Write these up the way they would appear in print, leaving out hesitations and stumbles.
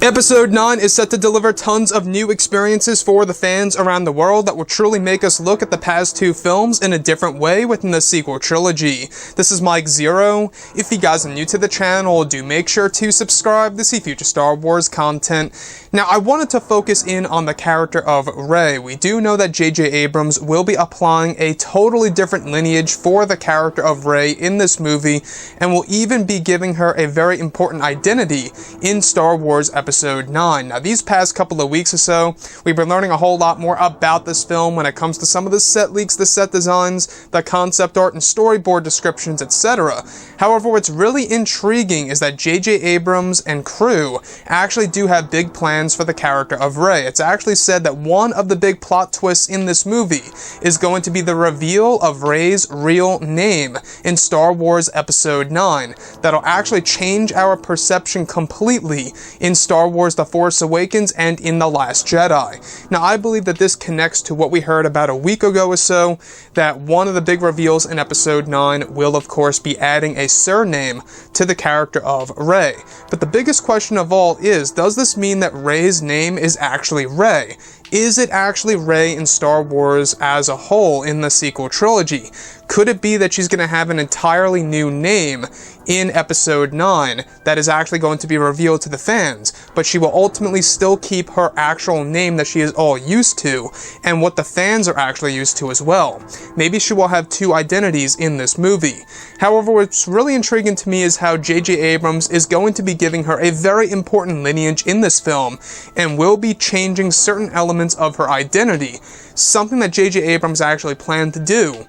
Episode 9 is set to deliver tons of new experiences for the fans around the world that will truly make us look at the past two films in a different way within the sequel trilogy. This is Mike Zero. If you guys are new to the channel, do make sure to subscribe to see future Star Wars content. Now, I wanted to focus in on the character of Rey. We do know that J.J. Abrams will be applying a totally different lineage for the character of Rey in this movie, and will even be giving her a very important identity in Star Wars Episode 9. Now, these past couple of weeks or so, we've been learning a whole lot more about this film when it comes to some of the set leaks, the set designs, the concept art and storyboard descriptions, etc. However, what's really intriguing is that J.J. Abrams and crew actually do have big plans for the character of Rey. It's actually said that one of the big plot twists in this movie is going to be the reveal of Rey's real name in Star Wars Episode 9. That'll actually change our perception completely in Star Wars The Force Awakens and in The Last Jedi. Now, I believe that this connects to what we heard about a week ago or so, that one of the big reveals in Episode 9 will, of course, be adding a surname to the character of Rey. But the biggest question of all is, does this mean that Rey's name is actually Rey? Is it actually Rey in Star Wars as a whole in the sequel trilogy? Could it be that she's going to have an entirely new name in Episode 9 that is actually going to be revealed to the fans, but she will ultimately still keep her actual name that she is all used to, and what the fans are actually used to as well? Maybe she will have two identities in this movie. However, what's really intriguing to me is how J.J. Abrams is going to be giving her a very important lineage in this film, and will be changing certain elements of her identity. Something that J.J. Abrams actually planned to do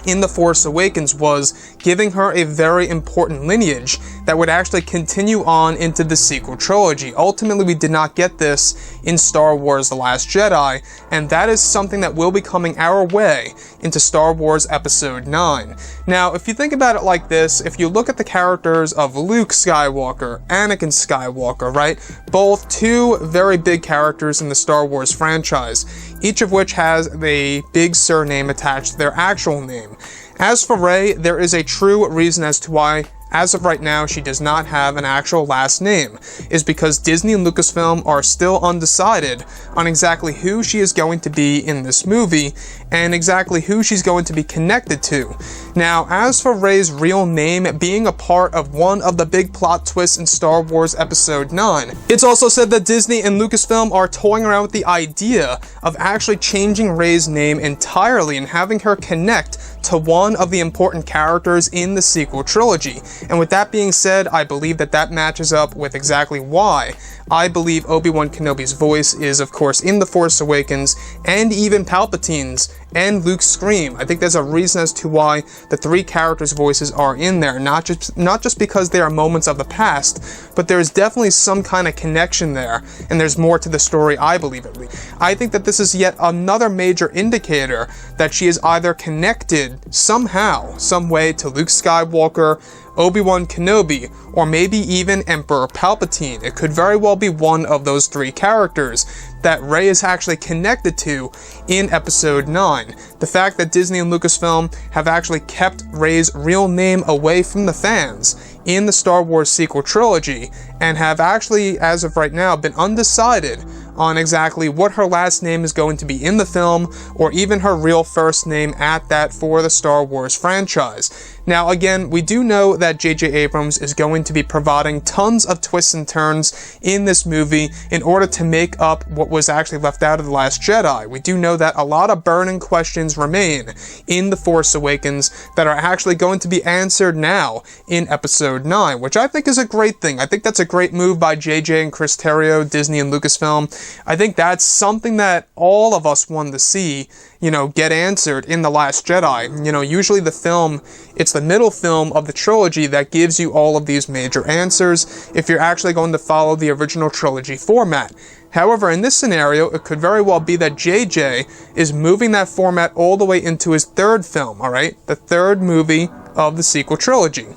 in The Force Awakens was giving her a very important lineage that would actually continue on into the sequel trilogy. Ultimately, we did not get this in Star Wars The Last Jedi, and that is something that will be coming our way into Star Wars Episode 9. Now, if you think about it like this, if you look at the characters of Luke Skywalker, Anakin Skywalker, right? Both two very big characters in the Star Wars franchise, each of which has a big surname attached to their actual name. As for Rey, there is a true reason as to why, as of right now, she does not have an actual last name, is because Disney and Lucasfilm are still undecided on exactly who she is going to be in this movie, and exactly who she's going to be connected to. Now, as for Rey's real name being a part of one of the big plot twists in Star Wars Episode 9, it's also said that Disney and Lucasfilm are toying around with the idea of actually changing Rey's name entirely and having her connect to one of the important characters in the sequel trilogy. And with that being said, I believe that that matches up with exactly why I believe Obi-Wan Kenobi's voice is, of course, in The Force Awakens, and even Palpatine's and Luke's scream. I think there's a reason as to why the three characters' voices are in there, not just because they are moments of the past, but there's definitely some kind of connection there, and there's more to the story, I believe at least. I think that this is yet another major indicator that she is either connected somehow, some way to Luke Skywalker, Obi-Wan Kenobi, or maybe even Emperor Palpatine. It could very well be one of those three characters that Rey is actually connected to in Episode 9. The fact that Disney and Lucasfilm have actually kept Rey's real name away from the fans in the Star Wars sequel trilogy, and have actually, as of right now, been undecided on exactly what her last name is going to be in the film, or even her real first name at that for the Star Wars franchise. Now, again, we do know that J.J. Abrams is going to be providing tons of twists and turns in this movie in order to make up what was actually left out of The Last Jedi. We do know that a lot of burning questions remain in The Force Awakens that are actually going to be answered now in Episode 9, which I think is a great thing. I think that's a great move by J.J. and Chris Terrio, Disney and Lucasfilm. I think that's something that all of us wanted to see, get answered in The Last Jedi. Usually the film, it's the middle film of the trilogy that gives you all of these major answers if you're actually going to follow the original trilogy format. However, in this scenario, it could very well be that JJ is moving that format all the way into his third film, alright? The third movie of the sequel trilogy.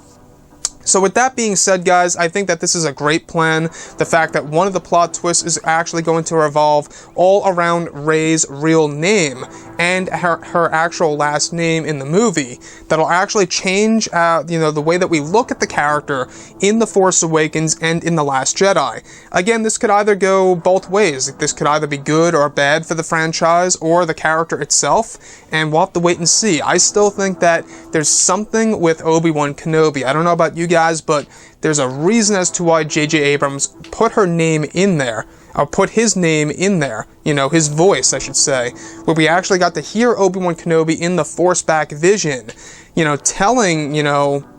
So with that being said, guys, I think that this is a great plan. The fact that one of the plot twists is actually going to revolve all around Rey's real name and her actual last name in the movie. That'll actually change, the way that we look at the character in The Force Awakens and in The Last Jedi. Again, this could either go both ways. This could either be good or bad for the franchise or the character itself, and we'll have to wait and see. I still think that there's something with Obi-Wan Kenobi. I don't know about you guys, but there's a reason as to why J.J. Abrams put her name in there, or put his name in there, his voice, I should say, where we actually got to hear Obi-Wan Kenobi in the Force-back vision, telling,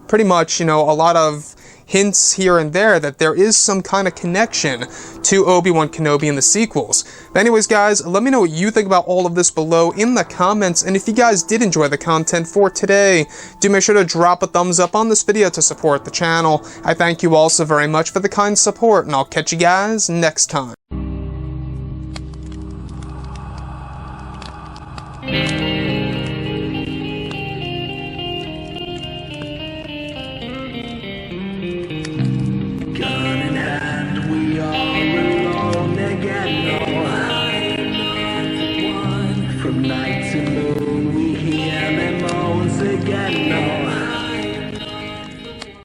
pretty much, a lot of hints here and there that there is some kind of connection to Obi-Wan Kenobi in the sequels. But anyways, guys, let me know what you think about all of this below in the comments, and if you guys did enjoy the content for today, do make sure to drop a thumbs up on this video to support the channel. I thank you all so very much for the kind support, and I'll catch you guys next time. From night to moon we hear them moans again.